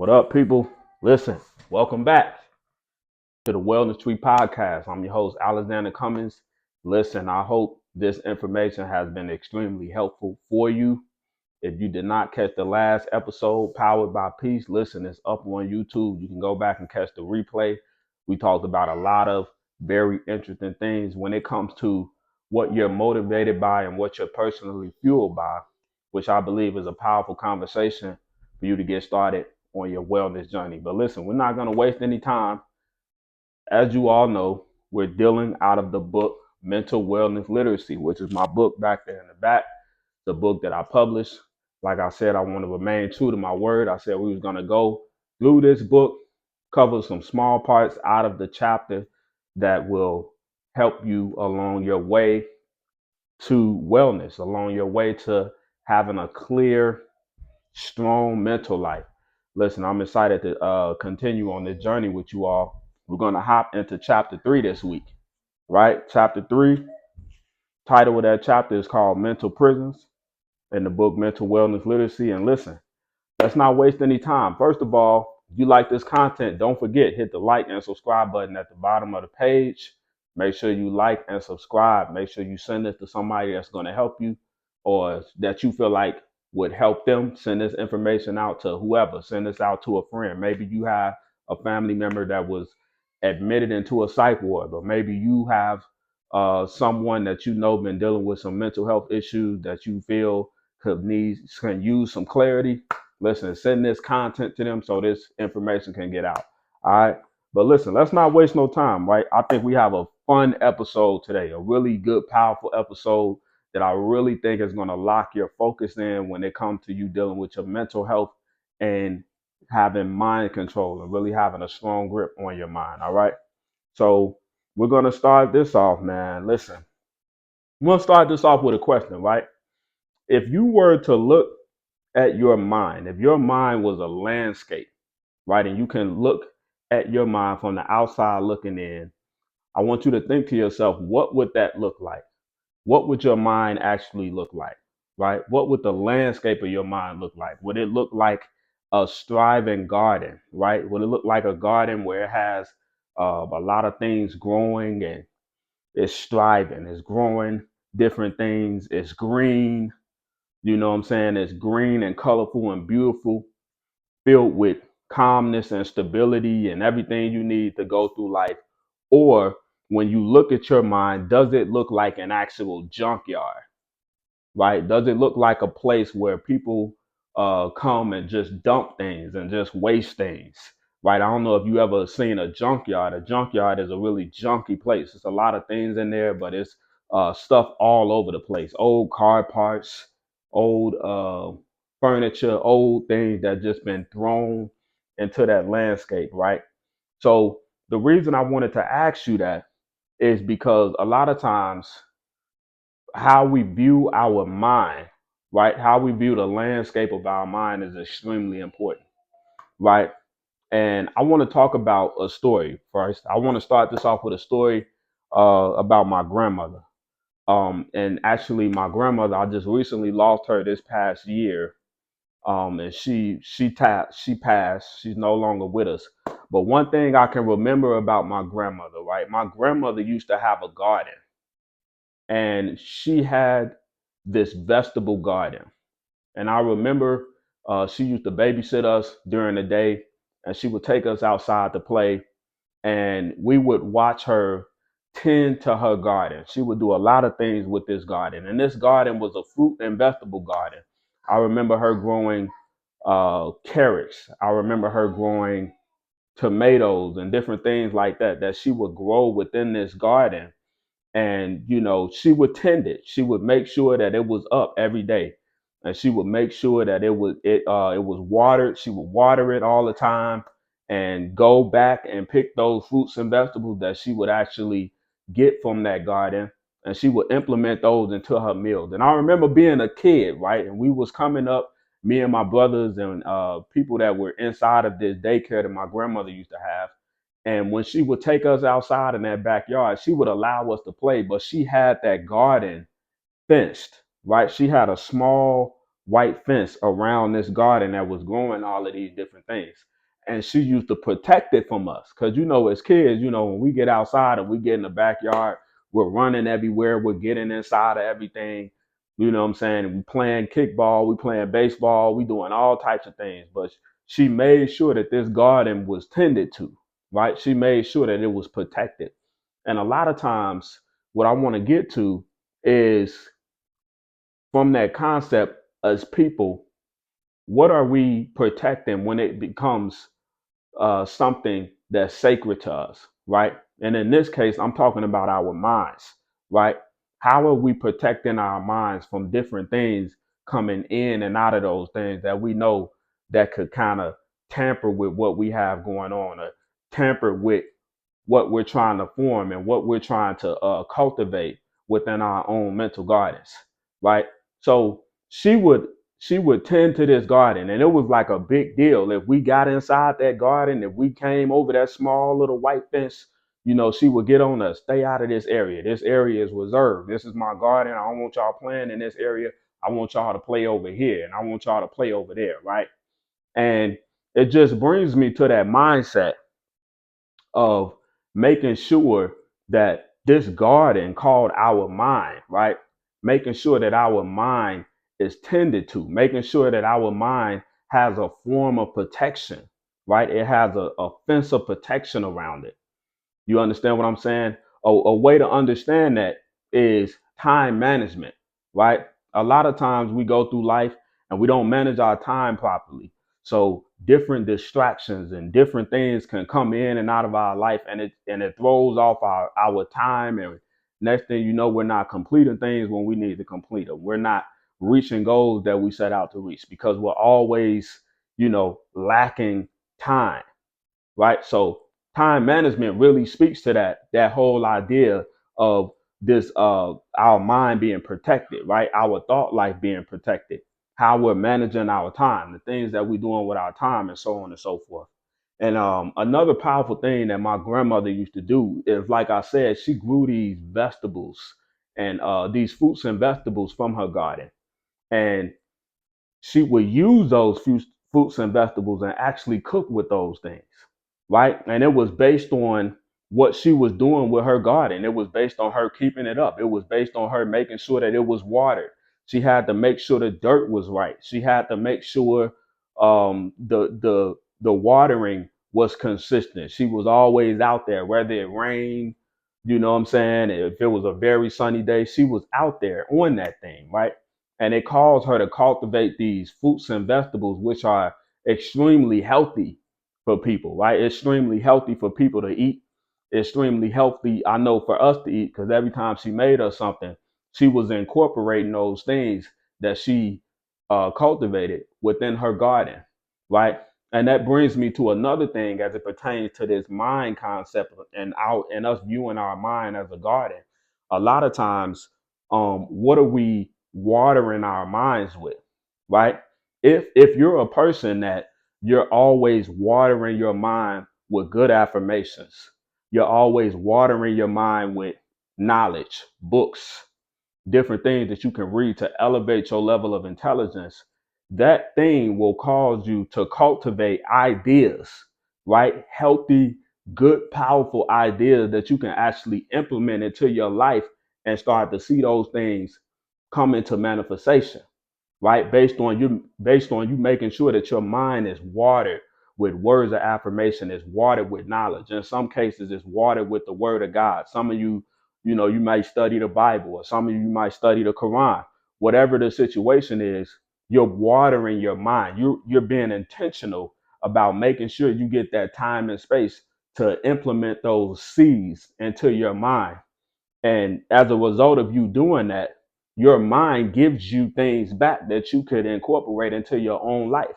What up, people? Listen, welcome back to the Wellness Tree Podcast. I'm your host, Alexander Cummins. Listen, I hope this information has been extremely helpful for you. If you did not catch the last episode, Powered by Peace, listen, it's up on YouTube. You can go back and catch the replay. We talked about a lot of very interesting things when it comes to what you're motivated by and what you're personally fueled by, which I believe is a powerful conversation for you to get started on your wellness journey. But listen, we're not going to waste any time. As you all know, we're dealing out of the book Mental Wellness Literacy, which is my book back there in the back, the book that I published. Like I said, I want to remain true to my word. I said we was going to go through this book, cover some small parts out of the chapter that will help you along your way to wellness, along your way to having a clear, strong mental life. Listen, I'm excited to continue on this journey with you all. We're going to hop into chapter 3 this week, right? Chapter 3, title of that chapter is called Mental Prisons in the book Mental Wellness Literacy. And listen, let's not waste any time. First of all, if you like this content, don't forget, hit the like and subscribe button at the bottom of the page. Make sure you like and subscribe. Make sure you send this to somebody that's going to help you or that you feel like would help them. Send this information out to whoever. Send this out to a friend. Maybe you have a family member that was admitted into a psych ward, or maybe you have someone that you know been dealing with some mental health issues that you feel can use some clarity. Listen, send this content to them so this information can get out. All right. But listen, let's not waste no time, right? I think we have a fun episode today, a really good, powerful episode that I really think is going to lock your focus in when it comes to you dealing with your mental health and having mind control and really having a strong grip on your mind. All right. So we're going to start this off, man. Listen, we're going to start this off with a question, right? If you were to look at your mind, if your mind was a landscape, right, and you can look at your mind from the outside looking in, I want you to think to yourself, what would that look like? What would your mind actually look like, right? What would the landscape of your mind look like? Would it look like a striving garden, right? Would it look like a garden where it has a lot of things growing and it's striving, it's growing different things, it's green, you know what I'm saying? It's green and colorful and beautiful, filled with calmness and stability and everything you need to go through life? Or when you look at your mind, does it look like an actual junkyard, right? Does it look like a place where people come and just dump things and just waste things, right? I don't know if you ever seen a junkyard. A junkyard is a really junky place. It's a lot of things in there, but it's stuff all over the place. Old car parts, old furniture, old things that just been thrown into that landscape, right? So the reason I wanted to ask you that is because a lot of times how we view our mind, right? How we view the landscape of our mind is extremely important, right? And I want to talk about a story first. I want to start this off with a story about my grandmother. And actually, my grandmother, I just recently lost her this past year. And she passed. She's no longer with us. But one thing I can remember about my grandmother, right? My grandmother used to have a garden, and she had this vegetable garden. And I remember she used to babysit us during the day, and she would take us outside to play, and we would watch her tend to her garden. She would do a lot of things with this garden, and this garden was a fruit and vegetable garden. I remember her growing carrots. I remember her growing tomatoes and different things like that that she would grow within this garden. And she would tend it. She would make sure that it was up every day, and she would make sure that it was watered. She would water it all the time and go back and pick those fruits and vegetables that she would actually get from that garden, and she would implement those into her meals. And I remember being a kid, right, and we was coming up, me and my brothers and people that were inside of this daycare that my grandmother used to have. And when she would take us outside in that backyard, she would allow us to play, but she had that garden fenced, right? She had a small white fence around this garden that was growing all of these different things. And she used to protect it from us. Cause as kids, when we get outside and we get in the backyard, we're running everywhere, we're getting inside of everything. You know what I'm saying? We playing kickball, we playing baseball, we doing all types of things. But she made sure that this garden was tended to, right? She made sure that it was protected. And a lot of times, what I want to get to is from that concept as people, what are we protecting when it becomes something that's sacred to us, right? And in this case, I'm talking about our minds, right? How are we protecting our minds from different things coming in and out of those things that we know that could kind of tamper with what we have going on, or tamper with what we're trying to form and what we're trying to cultivate within our own mental gardens, right? So she would tend to this garden, and it was like a big deal if we got inside that garden, if we came over that small little white fence. She would get on us, stay out of this area. This area is reserved. This is my garden. I don't want y'all playing in this area. I want y'all to play over here, and I want y'all to play over there, right? And it just brings me to that mindset of making sure that this garden called our mind, right? Making sure that our mind is tended to, making sure that our mind has a form of protection, right? It has a fence of protection around it. You understand what I'm saying? A way to understand that is time management, right? A lot of times we go through life and we don't manage our time properly. So different distractions and different things can come in and out of our life, and it throws off our time. And next thing you know, we're not completing things when we need to complete them. We're not reaching goals that we set out to reach because we're always, lacking time, right? So time management really speaks to that whole idea of this our mind being protected, right? Our thought life being protected, how we're managing our time, the things that we're doing with our time, and so on and so forth. And another powerful thing that my grandmother used to do is, like I said, she grew these vegetables and these fruits and vegetables from her garden. And she would use those fruits and vegetables and actually cook with those things, right? And it was based on what she was doing with her garden. It was based on her keeping it up. It was based on her making sure that it was watered. She had to make sure the dirt was right. She had to make sure the watering was consistent. She was always out there, whether it rained. You know what I'm saying? If it was a very sunny day, she was out there on that thing, right? And it calls her to cultivate these fruits and vegetables, which are extremely healthy for people, right? Extremely healthy for people to eat. Extremely healthy, I know, for us to eat, because every time she made us something, she was incorporating those things that she cultivated within her garden, right? And that brings me to another thing as it pertains to this mind concept and us viewing our mind as a garden. A lot of times, what are we watering our minds with, right? If you're a person that you're always watering your mind with good affirmations, you're always watering your mind with knowledge, books, different things that you can read to elevate your level of intelligence, that thing will cause you to cultivate ideas, right? Healthy, good, powerful ideas that you can actually implement into your life and start to see those things come into manifestation, right? Based on you making sure that your mind is watered with words of affirmation, is watered with knowledge. In some cases, it's watered with the word of God. Some of you, you might study the Bible, or some of you might study the Quran. Whatever the situation is, you're watering your mind. You're being intentional about making sure you get that time and space to implement those seeds into your mind. And as a result of you doing that, your mind gives you things back that you could incorporate into your own life,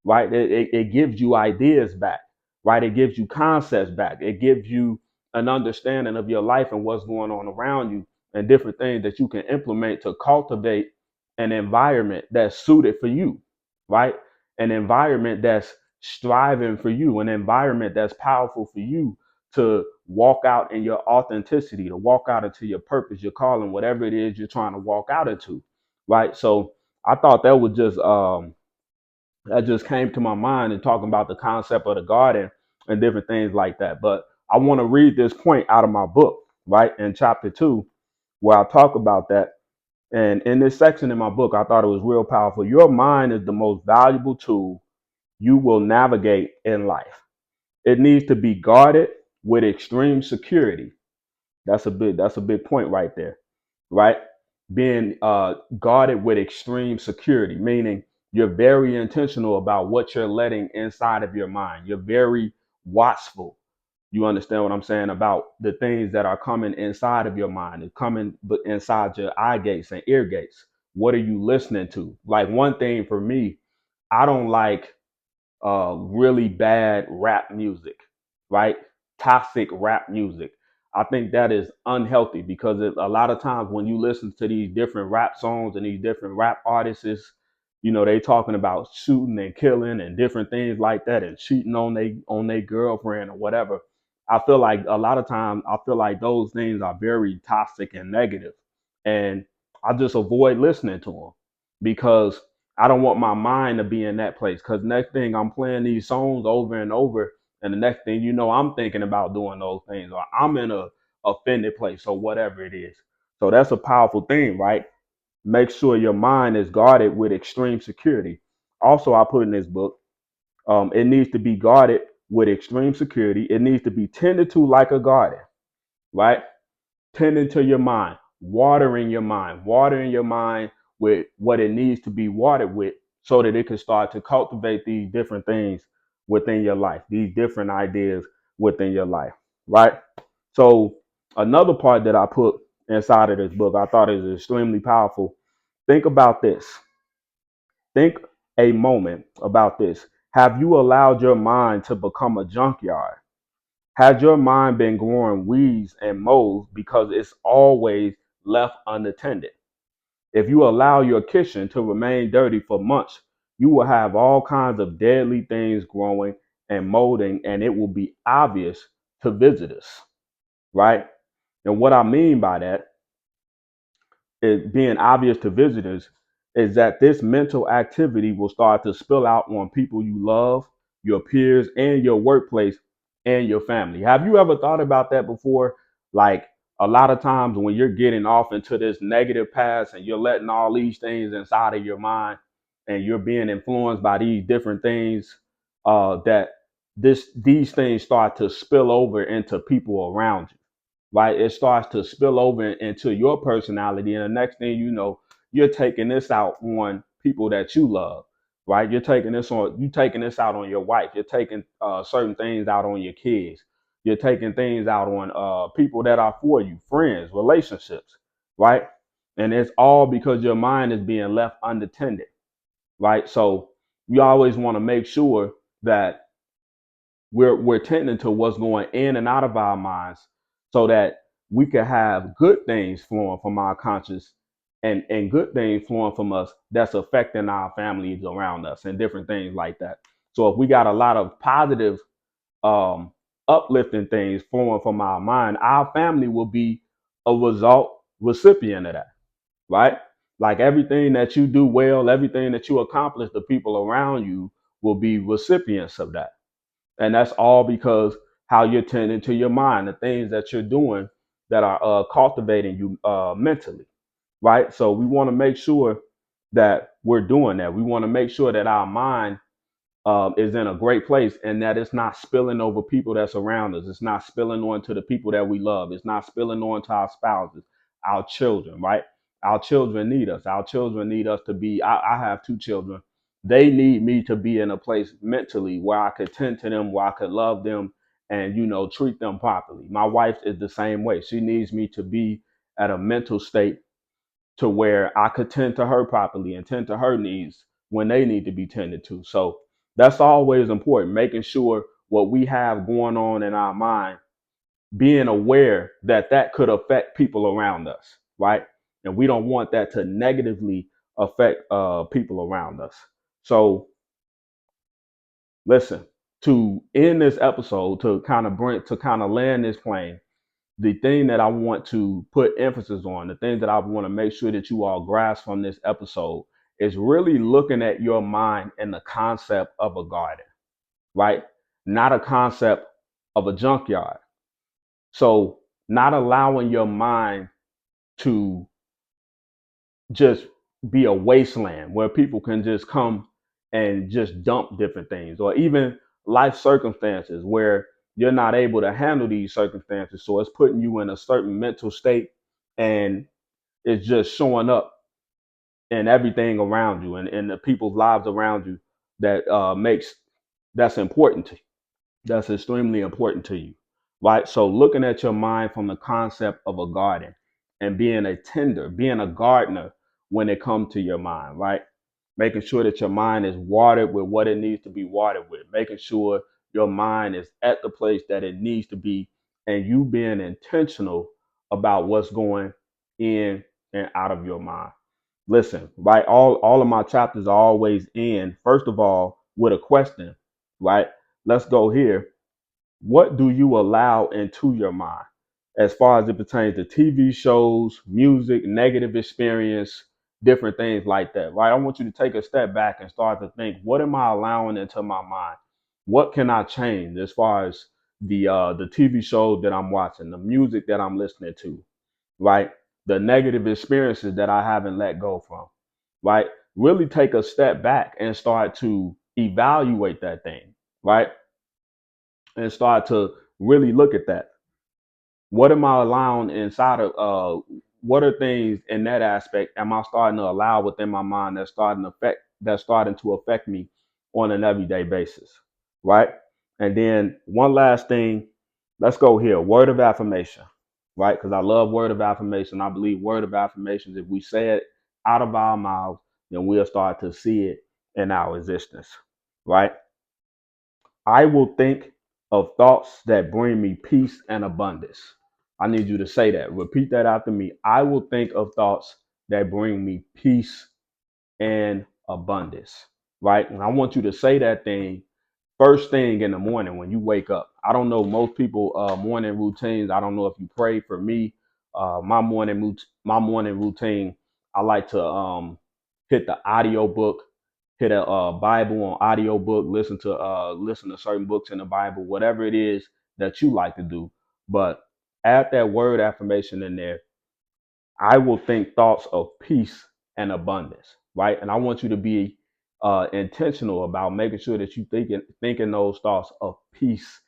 right? It gives you ideas back, right? It gives you concepts back. It gives you an understanding of your life and what's going on around you, and different things that you can implement to cultivate an environment that's suited for you, right? An environment that's striving for you, an environment that's powerful for you to walk out in your authenticity, to walk out into your purpose, your calling, whatever it is you're trying to walk out into, right? So I thought that just came to my mind and talking about the concept of the garden and different things like that. But I want to read this point out of my book, right? In chapter 2, where I talk about that. And in this section in my book, I thought it was real powerful. Your mind is the most valuable tool you will navigate in life. It needs to be guarded with extreme security. That's a big point right there, right? Being guarded with extreme security, meaning you're very intentional about what you're letting inside of your mind. You're very watchful. You understand what I'm saying about the things that are coming inside of your mind, it's coming inside your eye gates and ear gates. What are you listening to? Like one thing for me, I don't like really bad rap music, right? Toxic rap music. I think that is unhealthy because a lot of times when you listen to these different rap songs and these different rap artists, they talking about shooting and killing and different things like that and cheating on their girlfriend or whatever. I feel like a lot of times I feel like those things are very toxic and negative, and I just avoid listening to them because I don't want my mind to be in that place. Because next thing I'm playing these songs over and over, and the next thing you know, I'm thinking about doing those things, or I'm in a offended place, or whatever it is. So that's a powerful thing, right? Make sure your mind is guarded with extreme security. Also, I put in this book, it needs to be guarded with extreme security. It needs to be tended to like a garden, right? Tending to your mind, watering your mind with what it needs to be watered with so that it can start to cultivate these different things within your life, these different ideas within your life, right? So, another part that I put inside of this book, I thought is extremely powerful. Think about this. Think a moment about this. Have you allowed your mind to become a junkyard? Has your mind been growing weeds and molds because it's always left unattended? If you allow your kitchen to remain dirty for months, you will have all kinds of deadly things growing and molding, and it will be obvious to visitors, right? And what I mean by that is being obvious to visitors is that this mental activity will start to spill out on people you love, your peers, and your workplace and your family. Have you ever thought about that before? Like a lot of times when you're getting off into this negative path and you're letting all these things inside of your mind and you're being influenced by these different things, that these things start to spill over into people around you, right? It starts to spill over into your personality. And the next thing you know, you're taking this out on people that you love, right? You taking this out on your wife. You're taking certain things out on your kids. You're taking things out on people that are for you, friends, relationships, right? And it's all because your mind is being left unattended, right? So we always want to make sure that we're tending to what's going in and out of our minds so that we can have good things flowing from our conscious and good things flowing from us that's affecting our families around us and different things like that. So if we got a lot of positive um uplifting things flowing from our mind, our family will be a result recipient of that, right? Like everything that you do well, everything that you accomplish, the people around you will be recipients of that. And that's all because how you're tending to your mind, the things that you're doing that are cultivating you mentally, right? So we want to make sure that we're doing that. We want to make sure that our mind is in a great place and that it's not spilling over people that's around us. It's not spilling on to the people that we love. It's not spilling on to our spouses, our children, right? Our children need us. Our children need us to be. I have two children. They need me to be in a place mentally where I could tend to them, where I could love them and, treat them properly. My wife is the same way. She needs me to be at a mental state to where I could tend to her properly and tend to her needs when they need to be tended to. So that's always important, making sure what we have going on in our mind, being aware that that could affect people around us, right? And we don't want that to negatively affect people around us. So listen, to end this episode, to kind of land this plane, the thing that I want to put emphasis on, the thing that I want to make sure that you all grasp from this episode is really looking at your mind in the concept of a garden, right? Not a concept of a junkyard. So, not allowing your mind to just be a wasteland where people can just come and just dump different things, or even life circumstances where you're not able to handle these circumstances. So, it's putting you in a certain mental state, and it's just showing up in everything around you, and the people's lives around you that makes that's important to you, that's extremely important to you, right? So looking at your mind from the concept of a garden and being a tender, being a gardener when it comes to your mind, right? Making sure that your mind is watered with what it needs to be watered with, making sure your mind is at the place that it needs to be, and you being intentional about what's going in and out of your mind. Listen, right? All of my chapters are always end, first of all, with a question, right? Let's go here. What do you allow into your mind as far as it pertains to TV shows, music, negative experience, different things like that, right? I want you to take a step back and start to think, what am I allowing into my mind? What can I change as far as the TV shows that I'm watching, the music that I'm listening to, right? The negative experiences that I haven't let go from, right? Really take a step back and start to evaluate that thing, right? And start to really look at that. What am I allowing inside of what are things in that aspect am I starting to allow within my mind that's starting to affect me on an everyday basis, right? And then one last thing, let's go here. Word of affirmation, right? Because I love word of affirmation. I believe word of affirmations, if we say it out of our mouths, then we'll start to see it in our existence, right? I will think of thoughts that bring me peace and abundance. I need you to say that. Repeat that after me. I will think of thoughts that bring me peace and abundance. Right? And I want you to say that thing first thing in the morning when you wake up. I don't know most people morning routines. I don't know if you pray. For me, my morning routine, I like to hit the audio book, hit a Bible on audio book, listen to certain books in the Bible, whatever it is that you like to do. But add that word affirmation in there. I will think thoughts of peace and abundance, right? And I want you to be intentional about making sure that you thinking those thoughts of peace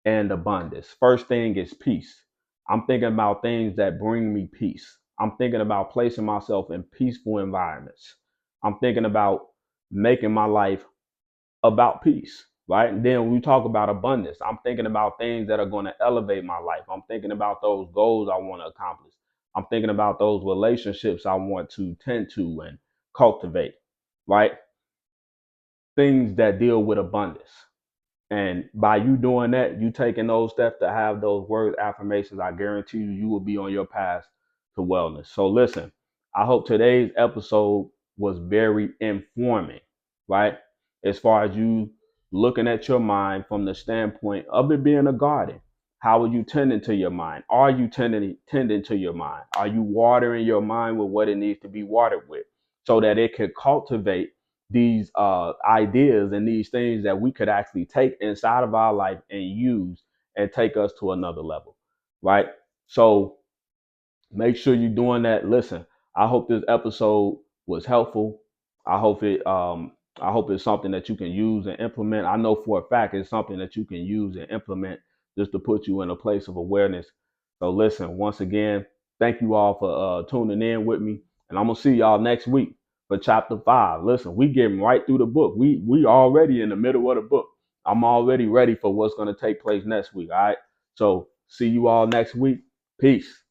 and abundance. First thing is peace. I'm thinking about things that bring me peace. I'm thinking about placing myself in peaceful environments. I'm thinking about making my life about peace, right? And then when we talk about abundance, I'm thinking about things that are going to elevate my life. I'm thinking about those goals I want to accomplish. I'm thinking about those relationships I want to tend to and cultivate, right? Things that deal with abundance. And by you doing that, you taking those steps to have those word affirmations, I guarantee you, you will be on your path to wellness. So listen, I hope today's episode was very informing, right? As far as you looking at your mind from the standpoint of it being a garden. How are you tending to your mind? Are you tending to your mind? Are you watering your mind with what it needs to be watered with so that it can cultivate these ideas and these things that we could actually take inside of our life and use and take us to another level, right? So make sure you're doing that. Listen, I hope this episode was helpful. I hope it I hope it's something that you can use and implement. I know for a fact it's something that you can use and implement just to put you in a place of awareness. So listen, once again, thank you all for tuning in with me, and I'm gonna see y'all next week for chapter 5. Listen, we getting right through the book. We already in the middle of the book. I'm already ready for what's gonna take place next week. All right. So see you all next week. Peace.